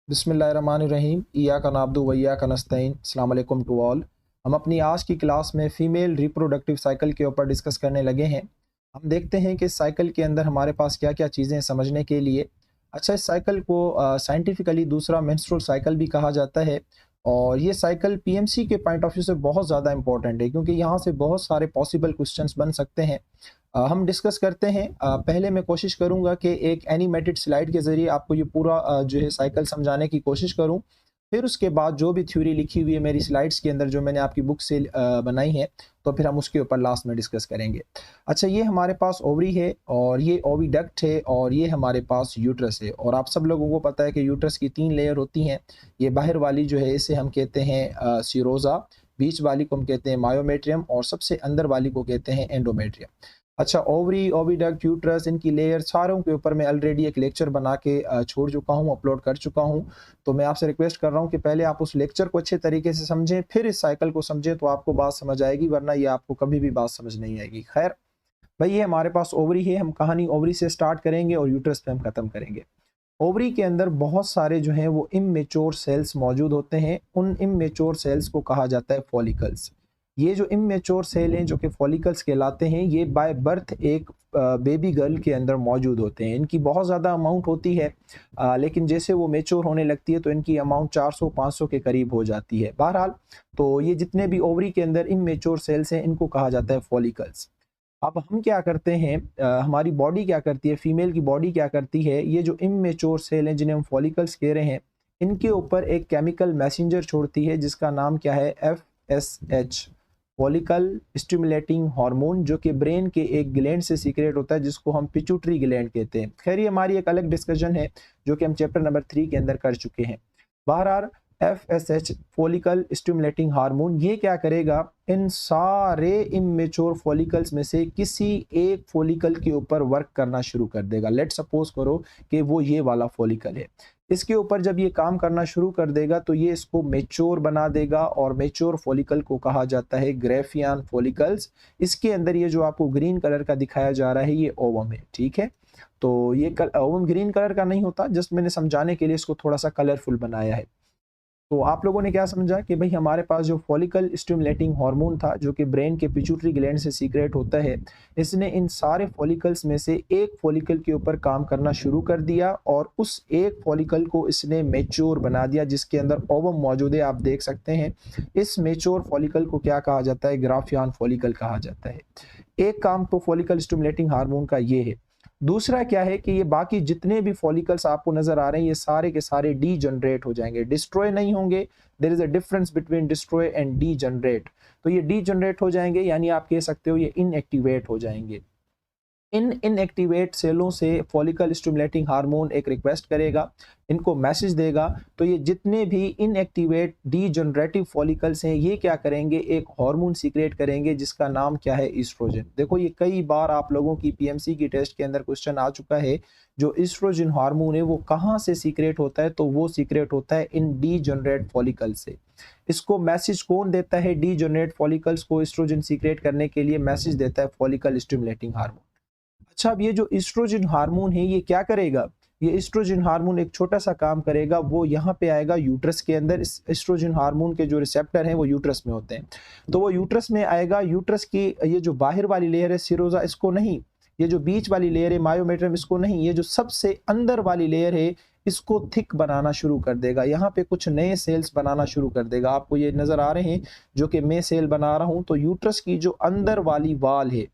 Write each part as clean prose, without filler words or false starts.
बिस्मिल्लाहिर्रहमानिर्रहीम इय्याका नअब्दु व इय्याका नस्तईन। अस्सलाम वालेकुम टू ऑल। हम अपनी आज की क्लास में फ़ीमेल रिप्रोडक्टिव साइकिल के ऊपर डिस्कस करने लगे हैं। हम देखते हैं कि इस साइकिल के अंदर हमारे पास क्या-क्या चीज़ें हैं समझने के लिए। अच्छा, इस साइकिल को साइंटिफिकली दूसरा मेंस्ट्रुअल साइकिल भी कहा जाता है और ये साइकिल पीएमसी के पॉइंट ऑफ व्यू से बहुत ज़्यादा इम्पोर्टेंट है क्योंकि यहाँ से बहुत सारे पॉसिबल क्वेश्चंस बन सकते हैं। हम डिस्कस करते हैं। पहले मैं कोशिश करूँगा कि एक एनिमेटेड स्लाइड के ज़रिए आपको ये पूरा जो है साइकिल समझाने की कोशिश करूँ। फिर उसके बाद जो भी थ्योरी लिखी हुई है मेरी स्लाइड्स के अंदर जो मैंने आपकी बुक से बनाई है, तो फिर हम उसके ऊपर लास्ट में डिस्कस करेंगे। अच्छा, ये हमारे पास ओवरी है और ये ओविडक्ट है और ये हमारे पास यूट्रस है और आप सब लोगों को पता है कि यूट्रस की 3 लेयर होती हैं। ये बाहर वाली जो है इसे हम कहते हैं सीरोज़ा, बीच वाली को हम कहते हैं मायोमेट्रियम और सबसे अंदर वाली को कहते हैं एंडोमेट्रियम। अच्छा, ओवरी, ओविडक्ट, यूट्रस इनकी लेयर सारों के ऊपर मैं ऑलरेडी एक लेक्चर बना के छोड़ चुका हूँ, अपलोड कर चुका हूँ। तो मैं आपसे रिक्वेस्ट कर रहा हूँ कि पहले आप उस लेक्चर को अच्छे तरीके से समझें, फिर इस साइकिल को समझें तो आपको बात समझ आएगी, वरना ये आपको कभी भी बात समझ नहीं आएगी। खैर, भाई ये हमारे पास ओवरी है, हम कहानी ओवरी से स्टार्ट करेंगे और यूट्रस पे हम खत्म करेंगे। ओवरी के अंदर बहुत सारे जो हैं वो इमैच्योर सेल्स मौजूद होते हैं। उन इमैच्योर सेल्स को कहा जाता है फॉलिकल्स। ये जो इमैच्योर सेल हैं जो कि फॉलिकल्स कहलाते हैं, ये बाय बर्थ एक बेबी गर्ल के अंदर मौजूद होते हैं। इनकी बहुत ज़्यादा अमाउंट होती है, लेकिन जैसे वो मैच्योर होने लगती है तो इनकी अमाउंट 400-500 के करीब हो जाती है। बहरहाल, तो ये जितने भी ओवरी के अंदर इमैच्योर सेल्स हैं इनको कहा जाता है फॉलिकल्स। अब हम क्या करते हैं, हमारी बॉडी क्या करती है, फीमेल की बॉडी क्या करती है, ये जो इमैच्योर सेल हैं जिन्हें हम फॉलिकल्स कह रहे हैं, इनके ऊपर एक केमिकल मैसेंजर छोड़ती है जिसका नाम क्या है, एफएसएच, फॉलिकल स्टिमुलेटिंग हार्मोन, जो कि ब्रेन के एक ग्लैंड से सीक्रेट होता है जिसको हम पिट्यूटरी ग्लैंड कहते हैं। खैर, ये हमारी एक अलग डिस्कशन है जो कि हम चैप्टर नंबर 3 के अंदर कर चुके हैं। बहरहाल, एफएसएच फॉलिकल स्टिमुलेटिंग हार्मोन ये क्या करेगा, इन सारे इमेच्योर फॉलिकल्स में से किसी एक फॉलिकल के ऊपर वर्क करना शुरू कर देगा। लेट सपोज करो कि वो ये वाला फॉलिकल है, इसके ऊपर जब ये काम करना शुरू कर देगा तो ये इसको मेच्योर बना देगा और मेच्योर फॉलिकल को कहा जाता है ग्रेफियन फॉलिकल्स। इसके अंदर ये जो आपको ग्रीन कलर का दिखाया जा रहा है ये ओवम है, ठीक है। तो ये ओवम ग्रीन कलर का नहीं होता, जस्ट मैंने समझाने के लिए इसको थोड़ा सा कलरफुल बनाया है। तो आप लोगों ने क्या समझा कि भाई हमारे पास जो फॉलिकल स्टिमुलेटिंग हार्मोन था जो कि ब्रेन के पिट्यूटरी ग्लैंड से सीक्रेट होता है, इसने इन सारे फॉलिकल्स में से एक फॉलिकल के ऊपर काम करना शुरू कर दिया और उस एक फॉलिकल को इसने मैच्योर बना दिया जिसके अंदर ओवम मौजूद है, आप देख सकते हैं। इस मैच्योर फॉलिकल को क्या कहा जाता है, ग्राफियन फॉलिकल कहा जाता है। एक काम तो फॉलिकल स्टिमुलेटिंग हार्मोन का ये है। दूसरा क्या है कि ये बाकी जितने भी फॉलिकल्स आपको नजर आ रहे हैं ये सारे के सारे डी जनरेट हो जाएंगे, डिस्ट्रॉय नहीं होंगे। There is a difference between destroy and degenerate. तो ये डी जनरेट हो जाएंगे, यानी आप कह सकते हो ये इनएक्टिवेट हो जाएंगे। इन इनएक्टिवेट सेलों से फॉलिकल स्टिमुलेटिंग हार्मोन एक रिक्वेस्ट करेगा, इनको मैसेज देगा, तो ये जितने भी इनएक्टिवेट डीजनरेटिव फॉलिकल्स हैं ये क्या करेंगे, एक हार्मोन सीक्रेट करेंगे जिसका नाम क्या है, ईस्ट्रोजन। देखो ये कई बार आप लोगों की पीएमसी की टेस्ट के अंदर क्वेश्चन आ चुका है। जो ईस्ट्रोजन हार्मोन है वो कहाँ से सीक्रेट होता है, तो वो सीक्रेट होता है इन डीजनरेट फॉलिकल से। इसको मैसेज कौन देता है, डीजनरेट फॉलिकल्स को ईस्ट्रोजन सीक्रेट करने के लिए मैसेज देता है फॉलिकल स्टिमुलेटिंग हार्मोन। अच्छा, अब ये जो एस्ट्रोजन हार्मोन है ये क्या करेगा, ये एस्ट्रोजन हार्मोन एक छोटा सा काम करेगा, वो यहाँ पे आएगा यूट्रस के अंदर। इस एस्ट्रोजन हार्मोन के जो रिसेप्टर हैं वो यूट्रस में होते हैं, तो वो यूट्रस में आएगा। यूट्रस की ये जो बाहर वाली लेयर है सीरोजा, इसको नहीं, ये जो बीच वाली लेयर है मायोमेट्रियम, इसको नहीं, ये जो सबसे अंदर वाली लेयर है इसको थिक बनाना शुरू कर देगा। यहाँ पे कुछ नए सेल्स बनाना शुरू कर देगा, आपको ये नजर आ रहे हैं जो कि मैं सेल बना रहा हूँ। तो यूट्रस की जो अंदर वाली वाल है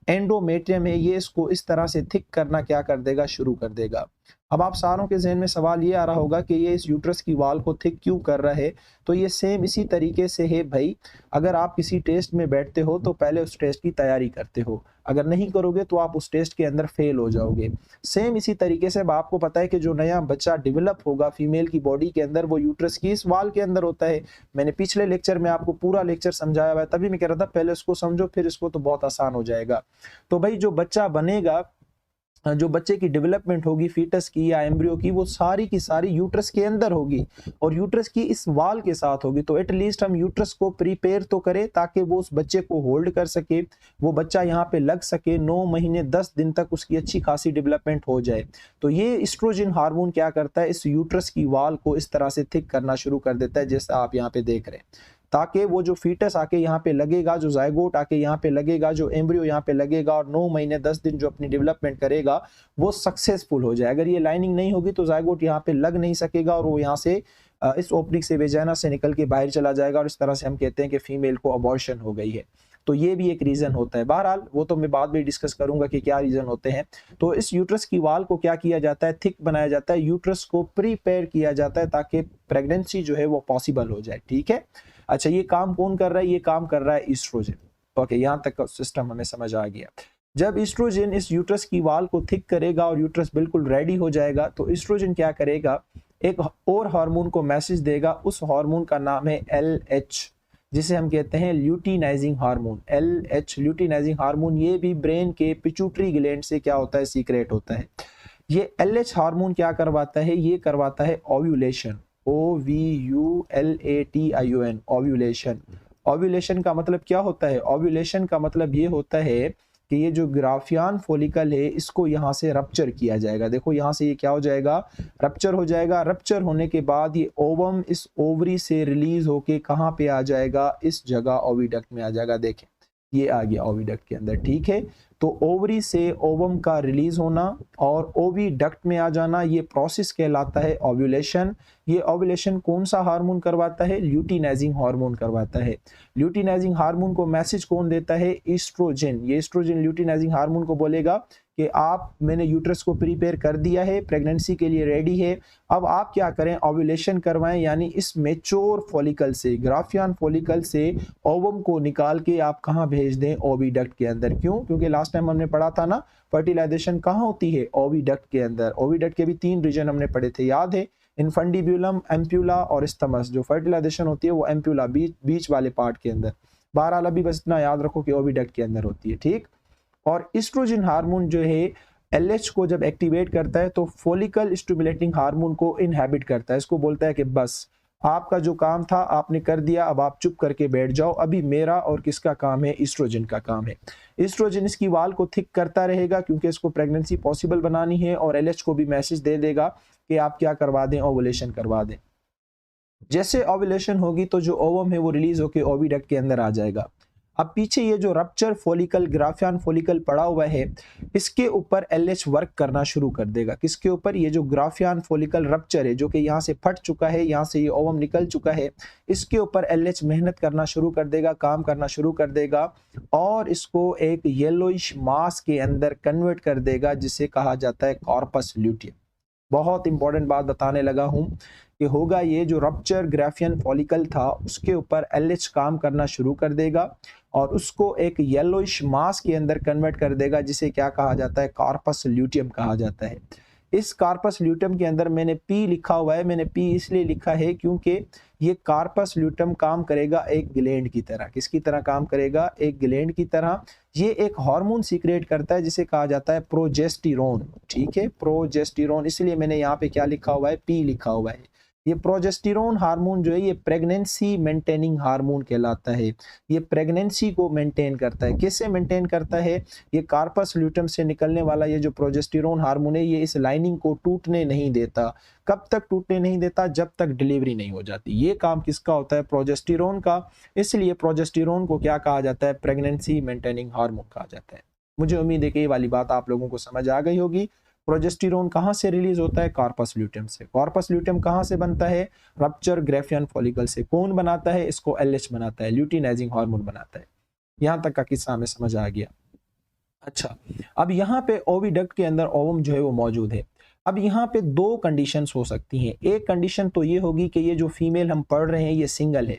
एंडोमेट्रियम है, ये इसको इस तरह से थिक करना क्या कर देगा, शुरू कर देगा। अब आप सारों के जहन में सवाल ये आ रहा होगा कि ये इस यूट्रस की वाल को थिक क्यों कर रहा है, तो ये सेम इसी तरीके से है भाई। अगर आप किसी टेस्ट में बैठते हो तो पहले उस टेस्ट की तैयारी करते हो, अगर नहीं करोगे तो आप उस टेस्ट के अंदर फेल हो जाओगे। सेम इसी तरीके से अब आपको पता है कि जो नया बच्चा डेवलप होगा फीमेल की बॉडी के अंदर वो यूट्रस की इस वाल के अंदर होता है। मैंने पिछले लेक्चर में आपको पूरा लेक्चर समझाया हुआ है, तभी मैं कह रहा था पहले इसको समझो फिर इसको तो बहुत आसान हो जाएगा। तो भाई जो बच्चा बनेगा जो बच्चे की डेवलपमेंट होगी फीटस की या एम्ब्रियो की, वो सारी की सारी यूट्रस के अंदर होगी और यूट्रस की इस वाल के साथ होगी। तो एटलीस्ट हम यूट्रस को प्रिपेयर तो करें ताकि वो उस बच्चे को होल्ड कर सके, वो बच्चा यहाँ पे लग सके, 9 महीने 10 दिन तक उसकी अच्छी खासी डेवलपमेंट हो जाए। तो ये एस्ट्रोजन हार्मोन क्या करता है, इस यूट्रस की वाल को इस तरह से थिक करना शुरू कर देता है जैसा आप यहाँ पे देख रहे हैं, ताकि वो जो फीटस आके यहाँ पे लगेगा, जो जायगोट आके यहाँ पे लगेगा, जो एम्ब्रियो यहाँ पे लगेगा और 9 महीने 10 दिन जो अपनी डेवलपमेंट करेगा वो सक्सेसफुल हो जाए। अगर ये लाइनिंग नहीं होगी तो जायगोट यहाँ पे लग नहीं सकेगा और वो यहाँ से इस ओपनिंग से वेजाइना से निकल के बाहर चला जाएगा और इस तरह से हम कहते हैं कि फीमेल को अबॉर्शन हो गई है। तो ये भी एक रीजन होता है। बहरहाल वो तो मैं बाद में डिस्कस करूंगा कि क्या रीजन होते हैं। तो इस यूट्रस की वाल को क्या किया जाता है, थिक बनाया जाता है, यूट्रस को प्रिपेयर किया जाता है ताकि प्रेगनेंसी जो है वो पॉसिबल हो जाए। ठीक है, अच्छा ये काम कौन कर रहा है, ये काम कर रहा है ईस्ट्रोजन। ओके, यहाँ तक का सिस्टम हमें समझ आ गया। जब ईस्ट्रोजन इस यूट्रस की वाल को थिक करेगा और यूट्रस बिल्कुल रेडी हो जाएगा तो ईस्ट्रोजन क्या करेगा, एक और हार्मोन को मैसेज देगा। उस हार्मोन का नाम है LH, जिसे हम कहते हैं luteinizing hormone. LH luteinizing hormone, ये भी ब्रेन के पिट्यूटरी ग्लैंड से क्या होता है, सीक्रेट होता है। ये LH हार्मोन क्या करवाता है, ये करवाता है ओव्यूलेशन, OVULATION, ओव्यूलेशन। ओव्यूलेशन का मतलब क्या होता है, ओव्यूलेशन का मतलब ये होता है कि ये जो ग्राफियन फॉलिकल है इसको यहाँ से रप्चर किया जाएगा। देखो यहाँ से ये क्या हो जाएगा, रप्चर हो जाएगा। रप्चर होने के बाद ये ओवम इस ओवरी से रिलीज होके कहाँ पे आ जाएगा, इस जगह ओविडक्ट में आ जाएगा। देखें ये आ गया ओविडक्ट के अंदर। ठीक है, तो ओवरी से ओवम का रिलीज होना और ओविडक्ट में आ जाना, ये प्रोसेस कहलाता है ओव्यूलेशन। ये ओव्यूलेशन कौन सा हार्मोन करवाता है, ल्यूटिनाइजिंग हार्मोन करवाता है। ल्यूटिनाइजिंग हार्मोन को मैसेज कौन देता है, ईस्ट्रोजन। ये ईस्ट्रोजन ल्यूटिनाइजिंग हार्मोन को बोलेगा कि आप, मैंने यूट्रस को प्रिपेयर कर दिया है, प्रेगनेंसी के लिए रेडी है, अब आप क्या करें, ओव्यूलेशन करवाएं, यानी इस मेच्योर फॉलिकल से, ग्राफियन फॉलिकल से ओवम को निकाल के आप कहाँ भेज दें, ओविडक्ट के अंदर। क्यों, क्योंकि लास्ट टाइम हमने पढ़ा था ना, फर्टिलाइजेशन कहाँ होती है, ओविडक्ट के अंदर। ओविडक्ट के भी 3 रीजन हमने पढ़े थे, याद है, इनफंडिब्यूलम, एम्प्यूला और स्टमस। जो फर्टिलाइजेशन होती है वो एम्प्यूला, बीच वाले पार्ट के अंदर। बहरहाल अभी बस इतना याद रखो कि ओविडक्ट के अंदर होती है। ठीक, और एस्ट्रोजन हार्मोन जो है LH को जब एक्टिवेट करता है तो फॉलिकल स्टिमुलेटिंग हार्मोन को इनहेबिट करता है। इसको बोलता है कि बस आपका जो काम था आपने कर दिया, अब आप चुप करके बैठ जाओ, अभी मेरा और किसका काम है, एस्ट्रोजन का काम है। एस्ट्रोजन इसकी वाल को थिक करता रहेगा क्योंकि इसको प्रेगनेंसी पॉसिबल बनानी है और LH को भी मैसेज दे देगा कि आप क्या करवा दें, ओवुलेशन करवा दें। जैसे ओवुलेशन होगी तो जो ओवम है वो रिलीज होकर ओविडक्ट के अंदर आ जाएगा। अब पीछे ये जो रप्चर फॉलिकल, ग्राफियन फॉलिकल पड़ा हुआ है, इसके ऊपर LH वर्क करना शुरू कर देगा। किसके ऊपर, ये जो ग्राफियन फॉलिकल रप्चर है जो कि यहाँ से फट चुका है, यहाँ से ये ओवम निकल चुका है, इसके ऊपर LH मेहनत करना शुरू कर देगा, काम करना शुरू कर देगा और इसको एक येलोइश मास के अंदर कन्वर्ट कर देगा जिसे कहा जाता है कॉर्पस ल्यूटियम। बहुत इंपॉर्टेंट बात बताने लगा हूं कि होगा ये, जो रप्चर ग्राफियन फॉलिकल था उसके ऊपर LH काम करना शुरू कर देगा और उसको एक येलोइश मास के अंदर कन्वर्ट कर देगा जिसे क्या कहा जाता है, कार्पस ल्यूटियम कहा जाता है। इस कार्पस ल्यूटियम के अंदर मैंने P लिखा हुआ है, मैंने P इसलिए लिखा है क्योंकि ये कार्पस ल्यूटियम काम करेगा एक ग्लैंड की तरह। किसकी तरह काम करेगा, एक ग्लैंड की तरह। ये एक हार्मोन सीक्रेट करता है जिसे कहा जाता है प्रोजेस्टेरोन। ठीक है, प्रोजेस्टेरोन, इसलिए मैंने यहाँ पे क्या लिखा हुआ है, P लिखा हुआ है। ये प्रोजेस्टेरोन हार्मोन जो है ये प्रेगनेंसी मेंटेनिंग हार्मोन कहलाता है। ये प्रेगनेंसी को मेंटेन करता है। किससे मेंटेन करता है, ये कार्पस ल्यूटियम से निकलने वाला ये जो प्रोजेस्टेरोन हार्मोन है ये इस लाइनिंग को टूटने नहीं देता। कब तक टूटने नहीं देता, जब तक डिलीवरी नहीं हो जाती। ये काम किसका होता है, प्रोजेस्टेरोन का। इसलिए प्रोजेस्टेरोन को क्या कहा जाता है, प्रेगनेंसी मेंटेनिंग हार्मोन कहा जाता है। मुझे उम्मीद है कि ये वाली बात आप लोगों को समझ आ गई होगी। प्रोजेस्टेरोन कहाँ से रिलीज होता है, कार्पस ल्यूटियम से। कार्पस ल्यूटियम कहाँ से बनता है, रप्चर ग्राफियन फॉलिकल से। कौन बनाता है इसको, LH बनाता है, ल्यूटिनाइजिंग हार्मोन बनाता है। यहाँ तक का किस्सा हमें समझ आ गया। अच्छा, अब यहाँ पे ओविडक्ट के अंदर ओवम जो है वो मौजूद है। अब यहाँ पे 2 कंडीशंस हो सकती हैं। एक कंडीशन तो ये होगी कि ये जो फीमेल हम पढ़ रहे हैं ये सिंगल है,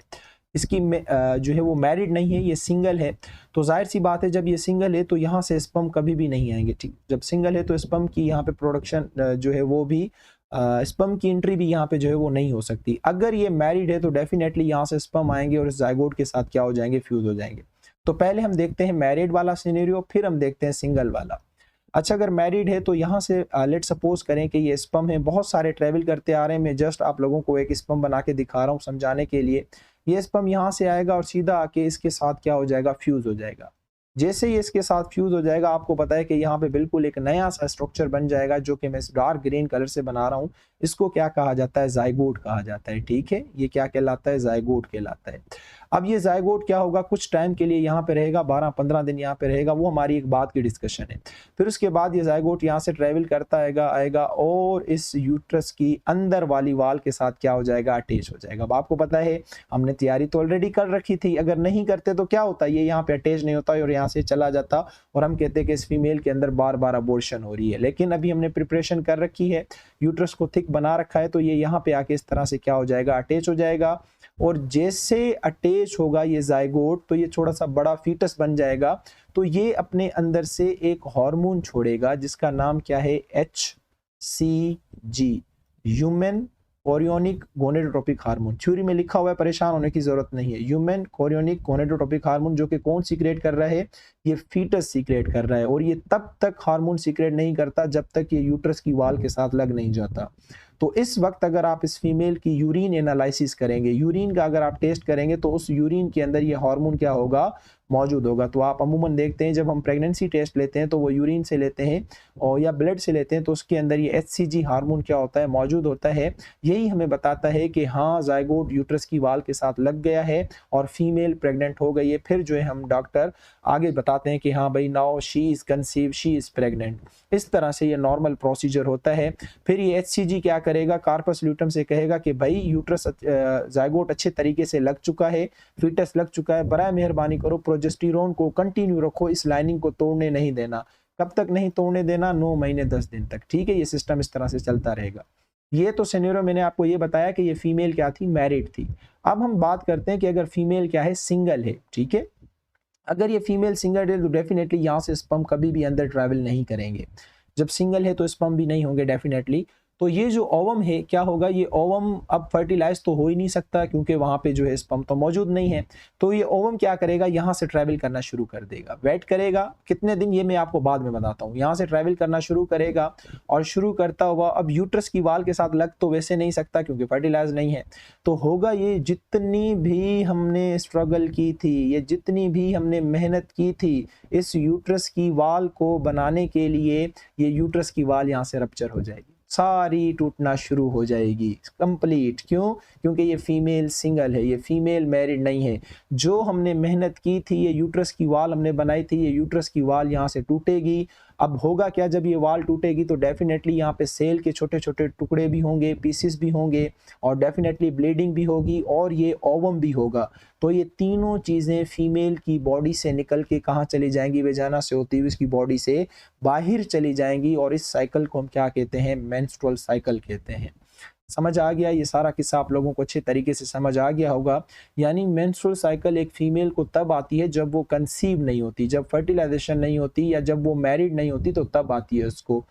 इसकी जो है वो मैरिड नहीं है, ये सिंगल है। तो जाहिर सी बात है जब ये सिंगल है तो यहाँ से स्पर्म कभी भी नहीं आएंगे। ठीक, जब सिंगल है तो स्पर्म की यहाँ पे प्रोडक्शन जो है वो भी, स्पर्म की एंट्री भी यहाँ पे जो है वो नहीं हो सकती। अगर ये मैरिड है तो डेफिनेटली यहाँ से स्पर्म आएंगे और इस जायगोट के साथ क्या हो जाएंगे, फ्यूज हो जाएंगे। तो पहले हम देखते हैं मैरिड वाला सिनेरियो, फिर हम देखते हैं सिंगल वाला। अच्छा, अगर मैरिड है तो यहाँ से लेट सपोज करें कि ये स्पर्म है, बहुत सारे ट्रैवल करते आ रहे हैं, मैं जस्ट आप लोगों को एक स्पर्म बना के दिखा रहा हूँ समझाने के लिए। ये स्पर्म यहाँ से आएगा और सीधा आके इसके साथ क्या हो जाएगा, फ्यूज हो जाएगा। जैसे ही इसके साथ फ्यूज हो जाएगा, आपको पता है कि यहाँ पे बिल्कुल एक नया सा स्ट्रक्चर बन जाएगा, जो कि मैं इस डार्क ग्रीन कलर से बना रहा हूँ। इसको क्या कहा जाता है, जाइगोट कहा जाता है। ठीक है, ये क्या कहलाता है, जाइगोट कहलाता है। अब ये जाइगोट क्या होगा, कुछ टाइम के लिए यहाँ पे रहेगा, 12-15 दिन यहाँ पे रहेगा, वो हमारी एक बात की डिस्कशन है। फिर उसके बाद ये जाइगोट यहाँ से ट्रेवल करता आएगा और इस यूट्रस की अंदर वाली वाल के साथ क्या हो जाएगा, अटैच हो जाएगा। अब आपको पता है हमने तैयारी तो ऑलरेडी कर रखी थी, अगर नहीं करते तो क्या होता, ये यहाँ पे अटैच नहीं होता और यहाँ से चला जाता और हम कहते हैं कि इस फीमेल के अंदर बार बार अबॉर्शन हो रही है। लेकिन अभी हमने प्रिपरेशन कर रखी है, यूट्रस को थिक बना रखा है, तो ये यहाँ पे आके इस तरह से क्या हो जाएगा, अटैच हो जाएगा। और जैसे अटैच होगा ये जाइगोट, तो ये थोड़ा सा बड़ा फीटस बन जाएगा। तो ये अपने अंदर से एक हार्मोन छोड़ेगा जिसका नाम क्या है, HCG, human chorionic gonadotropic hormone. Theory में लिखा हुआ है, परेशान होने की जरूरत नहीं है। ह्यूमन कोरियोनिक गोनेडोट्रोपिक हार्मोन, जो कि कौन सीक्रेट कर रहा है, ये फीटस सीक्रेट कर रहा है। और ये तब तक हार्मोन सीक्रेट नहीं करता जब तक ये यूट्रस की वाल के साथ लग नहीं जाता। तो इस वक्त अगर आप इस फीमेल की यूरिन एनालिसिस करेंगे, यूरिन का अगर आप टेस्ट करेंगे, तो उस यूरिन के अंदर ये हार्मोन क्या होगा, मौजूद होगा। तो आप अमूमन देखते हैं जब हम प्रेगनेंसी टेस्ट लेते हैं तो वो यूरिन से लेते हैं और या ब्लड से लेते हैं, तो उसके अंदर ये HCG हार्मोन क्या होता है, मौजूद होता है। यही हमें बताता है कि हाँ, जाइगोट यूट्रस की वाल के साथ लग गया है और फीमेल प्रेग्नेंट हो गई है। फिर जो है हम डॉक्टर आगे बताते हैं कि हाँ भाई, now she is conceive, she is pregnant. इस तरह से ये नॉर्मल प्रोसीजर होता है। फिर ये HCG क्या करेगा, कार्पस ल्यूटम से कहेगा कि भाई यूट्रस जाइगोट अच्छे तरीके से लग चुका है, फीटस लग चुका है, बराए मेहरबानी करो प्रोजेस्टेरोन को कंटिन्यू रखो, इस लाइनिंग को तोड़ने नहीं देना। कब तक नहीं तोड़ने देना, 9 महीने 10 दिन तक। ठीक है, ये सिस्टम इस तरह से चलता रहेगा। ये तो सिनेरियो मैंने आपको ये बताया कि ये फीमेल क्या थी, मैरिड थी। अब हम बात करते हैं कि अगर फीमेल क्या है, सिंगल है। ठीक है, अगर ये फीमेल सिंगल है तो डेफिनेटली यहाँ से स्पर्म कभी भी अंदर ट्रैवल नहीं करेंगे। जब सिंगल है तो स्पर्म भी नहीं होंगे डेफिनेटली। तो ये जो ओवम है क्या होगा, ये ओवम अब फर्टिलाइज तो हो ही नहीं सकता क्योंकि वहां पे जो है स्पर्म तो मौजूद नहीं है। तो ये ओवम क्या करेगा, यहाँ से ट्रैवल करना शुरू कर देगा। वेट करेगा कितने दिन, ये मैं आपको बाद में बताता हूँ। यहाँ से ट्रैवल करना शुरू करेगा और शुरू करता हुआ अब यूट्रस की वाल के साथ लग तो वैसे नहीं सकता क्योंकि फर्टिलाइज नहीं है। तो होगा ये, जितनी भी हमने स्ट्रगल की थी, ये जितनी भी हमने मेहनत की थी इस यूट्रस की वाल को बनाने के लिए, ये यूट्रस की वाल यहाँ से रप्चर हो जाएगी, सारी टूटना शुरू हो जाएगी कंप्लीट। क्यों, क्योंकि ये फीमेल सिंगल है, ये फीमेल मैरिड नहीं है। जो हमने मेहनत की थी, ये यूट्रस की वाल हमने बनाई थी, ये यूट्रस की वाल यहाँ से टूटेगी। अब होगा क्या, जब ये वाल टूटेगी तो डेफिनेटली यहाँ पे सेल के छोटे छोटे टुकड़े भी होंगे, पीसेस भी होंगे और डेफिनेटली ब्लीडिंग भी होगी और ये ओवम भी होगा। तो ये तीनों चीज़ें फीमेल की बॉडी से निकल के कहाँ चली जाएंगी, वेजाना से होती हुई इसकी बॉडी से बाहर चली जाएंगी। और इस साइकिल को हम क्या कहते हैं, मेंस्ट्रुअल साइकिल कहते हैं। समझ आ गया, ये सारा किस्सा आप लोगों को अच्छे तरीके से समझ आ गया होगा। यानी मेंस्ट्रुअल साइकिल एक फीमेल को तब आती है जब वो कंसीव नहीं होती, जब फर्टिलाइजेशन नहीं होती या जब वो मैरिड नहीं होती, तो तब आती है उसको।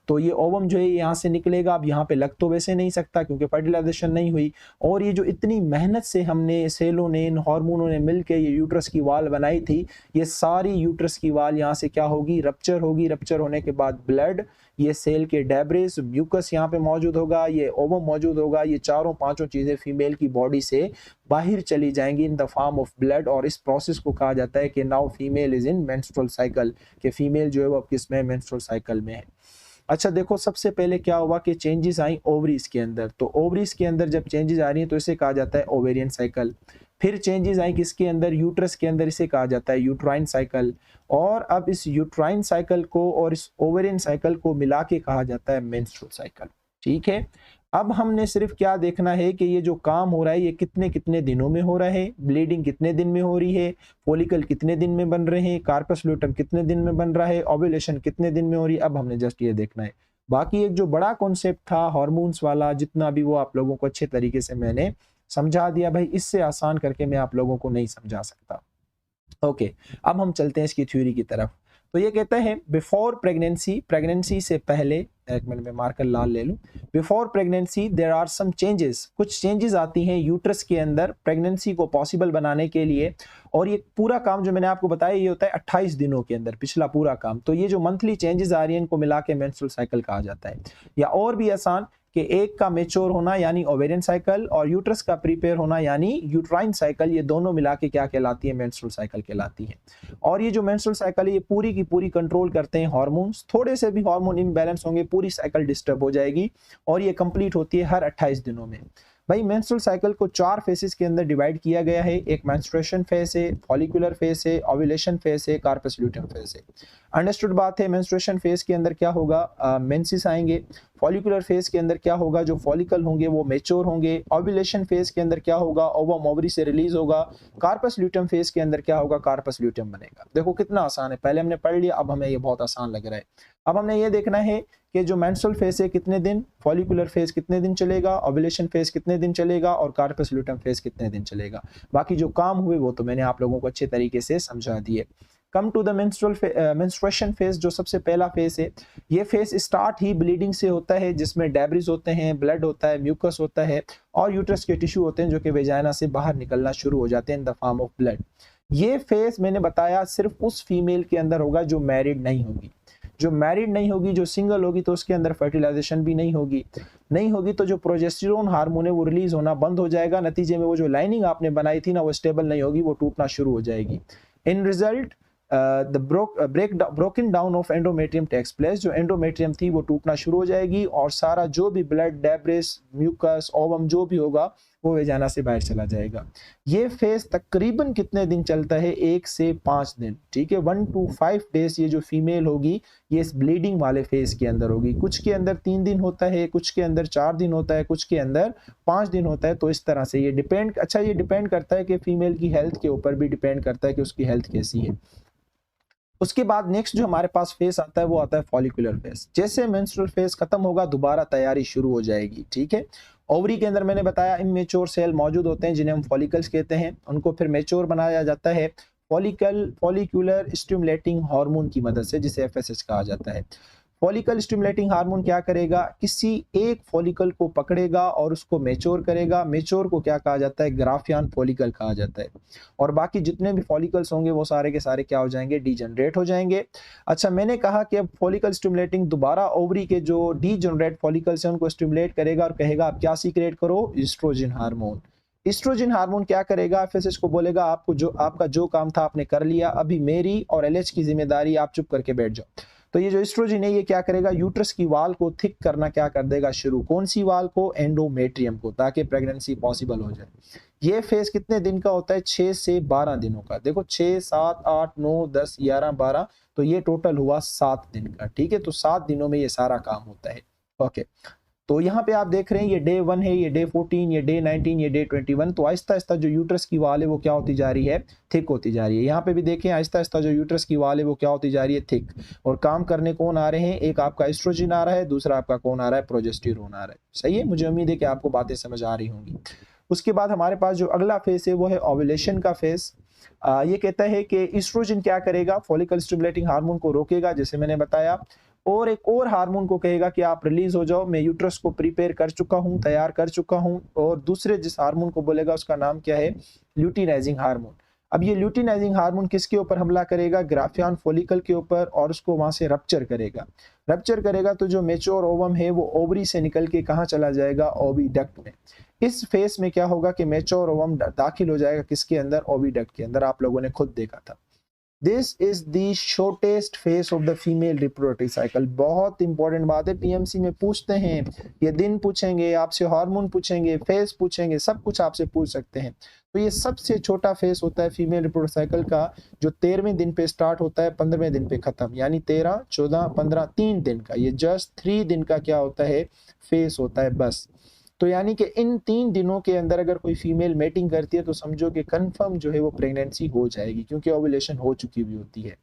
तो ये ओवम जो है यहाँ से निकलेगा। अब यहाँ पे लग तो वैसे नहीं सकता क्योंकि फर्टिलाइजेशन नहीं हुई। और ये जो इतनी मेहनत से हमने सेलों ने, इन हार्मोनों ने मिलकर ये यूट्रस की वाल बनाई थी, ये सारी यूट्रस की वाल यहाँ से क्या होगी, रप्चर होगी। रप्चर होने के बाद ब्लड, ये सेल के डेब्रिस, म्यूकस यहाँ पे मौजूद होगा, ये ओवम मौजूद होगा, ये चारों पांचों चीजें फीमेल की बॉडी से बाहर चली जाएंगी in the form of blood. और इस प्रोसेस को कहा जाता है कि now female is in menstrual cycle, कि फीमेल जो है वो किस में, मेंस्ट्रुअल साइकिल में है। अच्छा देखो, सबसे पहले क्या हुआ कि चेंजेस आई ओवरीज के अंदर। तो ओवरीज के अंदर जब चेंजेस आ रही हैं तो इसे कहा जाता है ओवेरियन साइकिल। फिर चेंजेस आई किसके अंदर, यूट्रस के अंदर, इसे कहा जाता है यूट्राइन साइकिल। और अब इस यूट्राइन साइकिल को और इस ओवेरियन साइकिल को मिला के कहा जाता है मेंस्ट्रुअल साइकिल। ठीक है, अब हमने सिर्फ क्या देखना है कि ये जो काम हो रहा है ये कितने कितने दिनों में हो रहा है, ब्लीडिंग कितने दिन में हो रही है, फॉलिकल कितने दिन में बन रहे हैं, कार्पस ल्यूटम कितने दिन में बन रहा है, ओव्यूलेशन कितने दिन में हो रही है। अब हमने जस्ट ये देखना है। बाकी एक जो बड़ा कॉन्सेप्ट था हार्मोन्स वाला, जितना भी, वो आप लोगों को अच्छे तरीके से मैंने समझा दिया भाई। इससे आसान करके मैं आप लोगों को नहीं समझा सकता। ओके, अब हम चलते हैं इसकी थ्योरी की तरफ। तो ये कहते हैं बिफोर प्रेगनेंसी, प्रेगनेंसी से पहले, एक मिनट में मार्कर लाल ले लूं, before pregnancy there are some changes, कुछ चेंजेस आती हैं यूट्रस के अंदर प्रेगनेंसी को पॉसिबल बनाने के लिए। और ये पूरा काम जो मैंने आपको बताया ये होता है 28 दिनों के अंदर, पिछला पूरा काम। तो ये जो मंथली चेंजेस आ रही हैं इनको मिला के मेंस्ट्रुअल साइकिल कहा जाता है। या और भी आसान कि एक का मेच्योर होना यानी ओवेरियन साइकिल, और यूट्रस का प्रिपेयर होना यानी यूट्राइन साइकिल, ये दोनों मिला के क्या कहलाती है, मेंस्ट्रुअल साइकिल कहलाती है। और ये जो मेंस्ट्रुअल साइकिल है ये पूरी की पूरी कंट्रोल करते हैं हार्मोन्स, थोड़े से भी हार्मोन इम्बैलेंस होंगे पूरी साइकिल डिस्टर्ब हो जाएगी, और ये कंप्लीट होती है हर 28 दिनों में। भाई मेंस्ट्रुअल साइकिल को 4 फेसेस के अंदर डिवाइड किया गया है। एक मेंस्ट्रुएशन फेस है, फॉलिकुलर फेस है, ओव्यूलेशन फेस है, कार्पस ल्यूटियम फेस है। अंडरस्टूड बात है। मेंस्ट्रुएशन फेस के अंदर क्या होगा, मेंसेस आएंगे। फॉलिकुलर फेस के अंदर क्या होगा, जो फॉलिकल होंगे वो मेच्योर होंगे। ओव्यूलेशन फेस के अंदर क्या होगा, ओवम ओवरी से रिलीज होगा। कार्पस ल्यूटियम फेस के अंदर क्या होगा, कार्पस ल्यूटियम बनेगा। देखो कितना आसान है, पहले हमने पढ़ लिया, अब हमें ये बहुत आसान लग रहा है। अब हमने ये देखना है कि जो मेंस्ट्रुअल फेस है कितने दिन, फॉलिकुलर फेस कितने दिन चलेगा, ओव्यूलेशन फेस कितने दिन चलेगा, और कार्पस ल्यूटियम फेस कितने दिन चलेगा। बाकी जो काम हुए वो तो मैंने आप लोगों को अच्छे तरीके से समझा दिए। Come to the menstruation phase, जो सबसे पहला फेस है, ये फेस स्टार्ट ही ब्लीडिंग से होता है, जिसमें डेब्रिस होते हैं, ब्लड होता है, म्यूकस होता है, और यूट्रस के टिश्यू होते हैं जो कि वेजाइना से बाहर निकलना शुरू हो जाते हैं in the form of blood. ये फेस मैंने बताया सिर्फ उस फीमेल के अंदर होगा जो मैरिड नहीं होगी। जो मैरिड नहीं होगी, जो सिंगल होगी, तो उसके अंदर फर्टिलाइजेशन भी नहीं होगी तो जो प्रोजेस्टेरोन हार्मोन है वो रिलीज होना बंद हो जाएगा। नतीजे में वो जो लाइनिंग आपने बनाई थी ना वो स्टेबल नहीं होगी, वो टूटना शुरू हो जाएगी। In result the broken down of endometrium takes place, जो एंडोमेट्रियम थी वो टूटना शुरू हो जाएगी, और सारा जो भी ब्लड, डेब्रिस, म्यूकस, ओवम जो भी होगा वो वेजाना से बाहर चला जाएगा। ये फेज तकरीबन कितने दिन चलता है, 1 से 5 दिन, ठीक है, 1 to 5 डेज। ये जो फीमेल होगी ये इस ब्लीडिंग वाले फेज के अंदर होगी। कुछ के अंदर 3 दिन होता है, कुछ के अंदर 4 दिन होता है, कुछ के अंदर 5 दिन होता है। तो इस तरह से ये डिपेंड, अच्छा ये डिपेंड करता है कि फीमेल की हेल्थ के ऊपर भी डिपेंड करता है कि उसकी हेल्थ कैसी है। उसके बाद नेक्स्ट जो हमारे पास फेस आता है वो आता है फॉलिकुलर फेस। जैसे मेंस्ट्रुअल फेस खत्म होगा दोबारा तैयारी शुरू हो जाएगी, ठीक है। ओवरी के अंदर मैंने बताया इमेच्योर सेल मौजूद होते हैं जिन्हें हम फॉलिकल्स कहते हैं, उनको फिर मेच्योर बनाया जाता है फॉलिकुलर स्टिमुलेटिंग हार्मोन की मदद से, जिसे एफएसएच कहा जाता है। फॉलिकल स्टिमुलेटिंग हार्मोन क्या करेगा, किसी एक फॉलिकल को पकड़ेगा और उसको मेच्योर करेगा। मेच्योर को क्या कहा जाता है, ग्राफियन फॉलिकल कहा जाता है। और बाकी जितने भी फॉलिकल्स होंगे वो सारे के सारे क्या हो जाएंगे, डीजनरेट हो जाएंगे। अच्छा मैंने कहा कि अब फॉलिकल स्टिमुलेटिंग दोबारा ओवरी के जो डीजनरेट फॉलिकल्स हैं उनको स्टिमुलेट करेगा और कहेगा आप क्या सीक्रेट करो, ईस्ट्रोजन हार्मोन। ईस्ट्रोजन हार्मोन क्या करेगा, एफएसएच को बोलेगा आपको जो आपका जो काम था आपने कर लिया, अभी मेरी और एलएच की जिम्मेदारी, आप चुप करके बैठ जाओ। तो ये जो एस्ट्रोजन है ये क्या करेगा, यूट्रस की वाल को थिक करना क्या कर देगा शुरू, कौन सी वाल को, एंडोमेट्रियम को, ताकि प्रेगनेंसी पॉसिबल हो जाए। ये फेज कितने दिन का होता है, 6 से 12 दिनों का। देखो 6, 7, 8, 9, 10, 11, 12, तो ये टोटल हुआ 7 दिन का, ठीक है। तो 7 दिनों में ये सारा काम होता है। ओके, तो यहाँ पे आप देख रहे हैं ये डे 1 है, ये डे 14, ये डे 19, ये डे 21। तो आहिस्ता आहिस्ता जो यूट्रस की वाल है वो क्या होती जा रही है, थिक होती जा रही है। यहाँ पे भी देखें आहिस्ता आहिस्ता जो यूट्रस की वाल है वो क्या होती जा रही है, थिक। और काम करने कौन आ रहे हैं, एक आपका एस्ट्रोजन आ रहा है, दूसरा आपका कौन आ रहा है, प्रोजेस्टेरोन आ रहा है। सही है, मुझे उम्मीद है कि आपको बातें समझ आ रही होंगी। उसके बाद हमारे पास जो अगला फेस है वो है ओव्यूलेशन का फेस। ये कहता है कि एस्ट्रोजन क्या करेगा, फॉलिकल स्टिमुलेटिंग हार्मोन को रोकेगा, जैसे मैंने बताया, और एक और हार्मोन को कहेगा कि आप रिलीज हो जाओ, मैं यूट्रस को प्रिपेयर कर चुका हूं, तैयार कर चुका हूं। और दूसरे जिस हार्मोन को बोलेगा उसका नाम क्या है, ल्यूटिनाइजिंग हार्मोन। अब ये ल्यूटिनाइजिंग हार्मोन किसके ऊपर हमला करेगा, ग्राफियन फॉलिकल के ऊपर, और उसको वहां से रप्चर करेगा। रप्चर करेगा तो जो मेच्योर ओवम है वो ओवरी से निकल के कहाँ चला जाएगा, ओविडक्ट में। इस फेस में क्या होगा कि मेच्योर ओवम दाखिल हो जाएगा किसके अंदर, ओविडक्ट के अंदर। आप लोगों ने खुद देखा था। This is the shortest face of the female reproductive cycle. बहुत इंपॉर्टेंट बात है, पीएमसी में पूछते हैं, ये दिन पूछेंगे आपसे, हार्मोन पूछेंगे, फेस पूछेंगे, सब कुछ आपसे पूछ सकते हैं। तो ये सबसे छोटा फेस होता है फीमेल रिप्रोडक्टिव साइकिल का, जो 13वें दिन पे स्टार्ट होता है, 15वें दिन पे खत्म, यानी 13, 14, 15, 3 दिन का। ये जस्ट 3 दिन का क्या होता है, फेस होता है बस। तो यानी कि इन 3 दिनों के अंदर अगर कोई फीमेल मेटिंग करती है तो समझो कि कंफर्म जो है वो प्रेगनेंसी हो जाएगी, क्योंकि ओव्यूलेशन हो चुकी हुई होती है।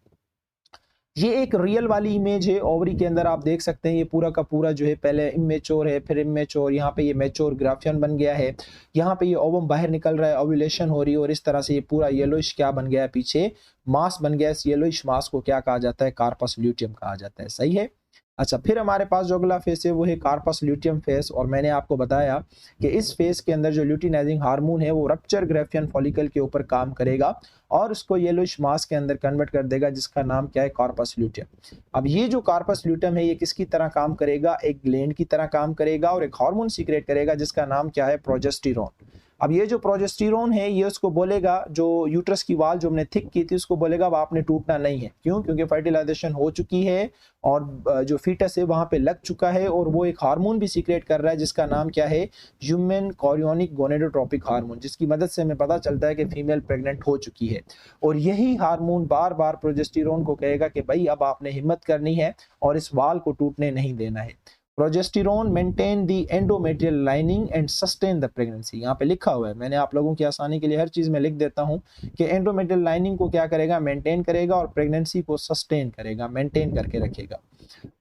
ये एक रियल वाली इमेज है ओवरी के अंदर, आप देख सकते हैं ये पूरा का पूरा जो है पहले इमेच्योर है, फिर इमेच्योर, यहाँ पे ये मैच्योर ग्राफियन बन गया है, यहाँ पे ये ओवम बाहर निकल रहा है, ओव्यूलेशन हो रही है और इस तरह से ये पूरा येलोइश क्या बन गया है, पीछे मास बन गया है। इस येलोइश मास को क्या कहा जाता है, कार्पस ल्यूटियम कहा जाता है। सही है। अच्छा, फिर हमारे पास जो अगला फेस है वो है कार्पस ल्यूटियम फेस, और मैंने आपको बताया कि इस फेस के अंदर जो ल्यूटिनाइजिंग हार्मोन है वो रप्चर ग्राफियन फॉलिकल के ऊपर काम करेगा और उसको येलोइश मास के अंदर कन्वर्ट कर देगा, जिसका नाम क्या है, कार्पस ल्यूटियम। अब ये जो कार्पस ल्यूटियम है ये किसकी तरह काम करेगा, एक ग्लैंड की तरह काम करेगा और एक हार्मोन सीक्रेट करेगा जिसका नाम क्या है, प्रोजेस्टेरोन। अब ये जो प्रोजेस्टेरोन है ये उसको बोलेगा, जो यूट्रस की वाल जो हमने थिक की थी उसको बोलेगा अब आपने टूटना नहीं है। क्यों? क्योंकि फर्टिलाइजेशन हो चुकी है और जो फीटस है वहां पे लग चुका है और वो एक हार्मोन भी सीक्रेट कर रहा है जिसका नाम क्या है, ह्यूमन कोरियोनिक गोनेडोट्रोपिक हार्मोन, जिसकी मदद से हमें पता चलता है कि फीमेल प्रेग्नेंट हो चुकी है। और यही हार्मोन बार बार प्रोजेस्टेरोन को कहेगा कि भाई अब आपने हिम्मत करनी है और इस वाल को टूटने नहीं देना है। Progesterone maintain the endometrial lining and sustain the pregnancy. यहाँ पे लिखा हुआ है, मैंने आप लोगों की आसानी के लिए हर चीज में लिख देता हूँ कि एंडोमेट्रियल लाइनिंग को क्या करेगा, मेंटेन करेगा और प्रेगनेंसी को सस्टेन करेगा, मेंटेन करके रखेगा।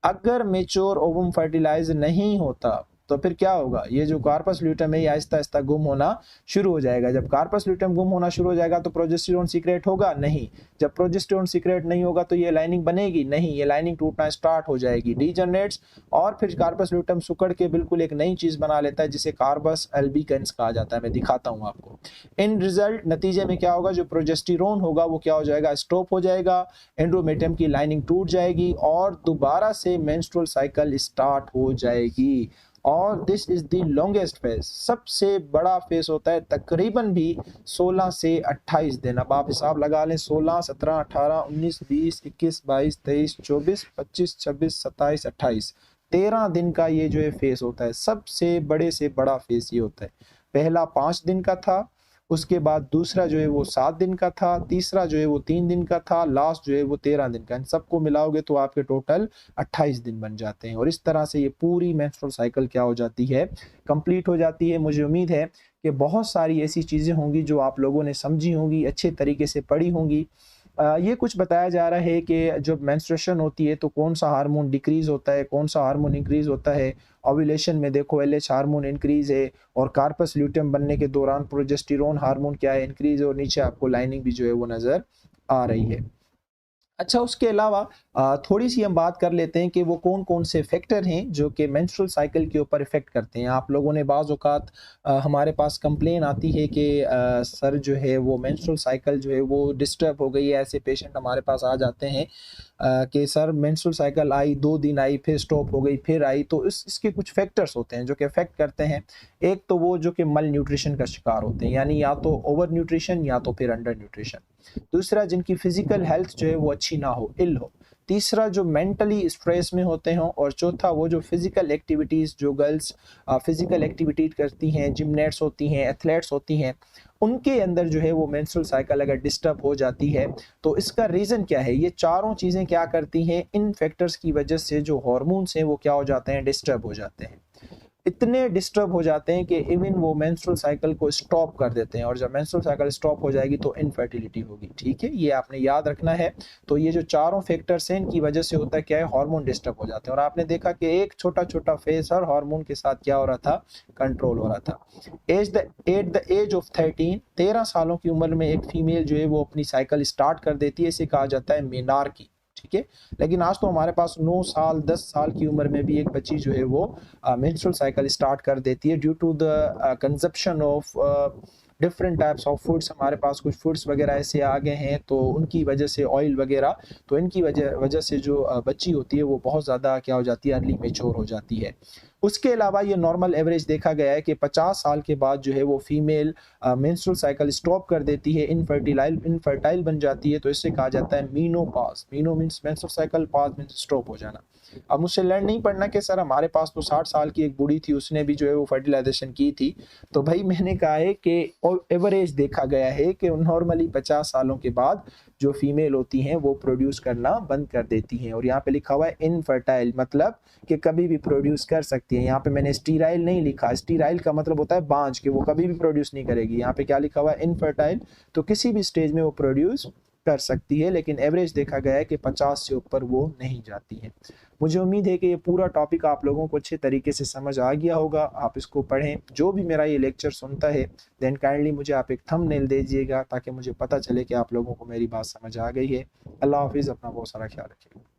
अगर मेच्योर ओवम फर्टिलाइज नहीं होता तो फिर क्या होगा, ये जो कार्पस ल्यूटम है ये आहिस्ता आहिस्ता गुम होना शुरू हो जाएगा। जब कार्पस ल्यूटम गुम होना शुरू हो जाएगा तो प्रोजेस्टेरोन सीक्रेट होगा नहीं। जब प्रोजेस्टेरोन सीक्रेट नहीं होगा तो ये लाइनिंग बनेगी नहीं, ये लाइनिंग टूटना स्टार्ट हो जाएगी, डीजनरेट्स, और फिर कार्पस ल्यूटम सुकड़ के बिल्कुल एक नई चीज बना लेता है जिसे कार्पस अल्बिकेंस कहा जाता है। मैं दिखाता हूँ आपको। इन रिजल्ट नतीजे में क्या होगा, जो प्रोजेस्टेरोन होगा वो क्या हो जाएगा, स्टॉप हो जाएगा, एंडोमेट्रियम की लाइनिंग टूट जाएगी और दोबारा से मेंस्ट्रुअल साइकिल स्टार्ट हो जाएगी। और this is the longest phase, सबसे बड़ा फेज होता है तकरीबन भी 16 से 28 दिन। अब आप हिसाब लगा लें, 16, 17, 18, 19, 20, 21, 22, 23, 24, 25, 26, 27, 28, 13 दिन का ये जो है फेज होता है। सबसे बड़े से बड़ा फेज ये होता है। पहला 5 दिन का था, उसके बाद दूसरा जो है वो 7 दिन का था, तीसरा जो है वो 3 दिन का था, लास्ट जो है वो 13 दिन का। इन सबको मिलाओगे तो आपके टोटल 28 दिन बन जाते हैं और इस तरह से ये पूरी मेंस्ट्रुअल साइकिल क्या हो जाती है, कंप्लीट हो जाती है। मुझे उम्मीद है कि बहुत सारी ऐसी चीज़ें होंगी जो आप लोगों ने समझी होंगी, अच्छे तरीके से पढ़ी होंगी। ये कुछ बताया जा रहा है कि जब मेंस्ट्रुएशन होती है तो कौन सा हार्मोन डिक्रीज होता है, कौन सा हार्मोन इंक्रीज होता है। ओव्यूलेशन में देखो एलएच हार्मोन इंक्रीज है और कार्पस ल्यूटियम बनने के दौरान प्रोजेस्टेरोन हार्मोन क्या है, इंक्रीज है, और नीचे आपको लाइनिंग भी जो है वो नजर आ रही है। अच्छा, उसके अलावा थोड़ी सी हम बात कर लेते हैं कि वो कौन कौन से फैक्टर हैं जो कि मेंस्ट्रुअल साइकिल के ऊपर इफेक्ट करते हैं। आप लोगों ने बाज़ औक़ात हमारे पास कंप्लेन आती है कि सर जो है वो मेंस्ट्रुअल साइकिल जो है वो डिस्टर्ब हो गई है। ऐसे पेशेंट हमारे पास आ जाते हैं कि सर मेंस्ट्रुअल साइकिल आई, 2 दिन आई, फिर स्टॉप हो गई, फिर आई। तो इसके कुछ फैक्टर्स होते हैं जो कि अफेक्ट करते हैं। एक तो वो जो कि मल न्यूट्रिशन का शिकार होते हैं, यानी या तो ओवर न्यूट्रिशन या तो फिर अंडर न्यूट्रिशन। दूसरा, जिनकी फिजिकल हेल्थ जो है वो अच्छी ना हो, इल हो। तीसरा, जो मेंटली स्ट्रेस में होते हों। और चौथा, वो जो फिजिकल एक्टिविटीज़, जो गर्ल्स फिजिकल एक्टिविटी करती हैं, जिमनेट्स होती हैं, एथलेट्स होती हैं, उनके अंदर जो है वो मेंस्ट्रुअल साइकिल अगर डिस्टर्ब हो जाती है तो इसका रीज़न क्या है। ये चारों चीज़ें क्या करती हैं, इन फैक्टर्स की वजह से जो हार्मोन्स हैं वो क्या हो जाते हैं, डिस्टर्ब हो जाते हैं। इतने डिस्टर्ब हो जाते हैं कि इवन वो मेंस्ट्रुअल साइकिल को स्टॉप कर देते हैं, और जब मेंस्ट्रुअल साइकिल स्टॉप हो जाएगी तो इनफर्टिलिटी होगी। ठीक है, ये आपने याद रखना है। तो ये जो चारों फैक्टर्स हैं इनकी वजह से होता है क्या है, हार्मोन डिस्टर्ब हो जाते हैं। और आपने देखा कि एक छोटा छोटा फेस हर हार्मोन के साथ क्या हो रहा था, कंट्रोल हो रहा था। एट द एज ऑफ 13 सालों की उम्र में एक फीमेल जो है वो अपनी साइकिल स्टार्ट कर देती है, इसे कहा जाता है मेनार्की। ठीक है, लेकिन आज तो हमारे पास 9 साल 10 साल की उम्र में भी एक बच्ची जो है वो मेंस्ट्रुअल साइकिल स्टार्ट कर देती है due to the consumption of different types of foods. हमारे पास कुछ फूड्स वगैरह ऐसे आ गए हैं तो उनकी वजह से, ऑयल वगैरह, तो इनकी वजह से जो बच्ची होती है वो बहुत ज़्यादा क्या हो जाती है, अर्ली मेच्योर हो जाती है। उसके अलावा ये नॉर्मल एवरेज देखा गया है कि 50 साल के बाद जो है वो फीमेल मेंस्ट्रुअल साइकिल स्टॉप कर देती है, इनफर्टाइल बन जाती है। तो इससे कहा जाता है menopause. Meno means menstrual cycle, pause means stop हो जाना। अब मुझसे लर्न नहीं पढ़ना कि सर हमारे पास तो 60 साल की एक बूढ़ी थी, उसने भी जो है वो फर्टिलाइजेशन की थी। तो भाई मैंने कहा है कि एवरेज देखा गया है कि नॉर्मली 50 सालों के बाद जो फीमेल होती हैं वो प्रोड्यूस करना बंद कर देती हैं। और यहाँ पे लिखा हुआ है इनफर्टाइल, मतलब कि कभी भी प्रोड्यूस कर सकती है। यहाँ पे मैंने स्टीराइल नहीं लिखा, स्टीराइल का मतलब होता है बांझ, कि वो कभी भी प्रोड्यूस नहीं करेगी। यहाँ पे क्या लिखा हुआ है, इनफर्टाइल, तो किसी भी स्टेज में वो प्रोड्यूस कर सकती है, लेकिन एवरेज देखा गया है कि 50 से ऊपर वो नहीं जाती है। मुझे उम्मीद है कि ये पूरा टॉपिक आप लोगों को अच्छे तरीके से समझ आ गया होगा। आप इसको पढ़ें। जो भी मेरा ये लेक्चर सुनता है देन काइंडली मुझे आप एक थंबनेल दे दीजिएगा ताकि मुझे पता चले कि आप लोगों को मेरी बात समझ आ गई है। अल्लाह हाफिज़, अपना बहुत सारा ख्याल रखिएगा।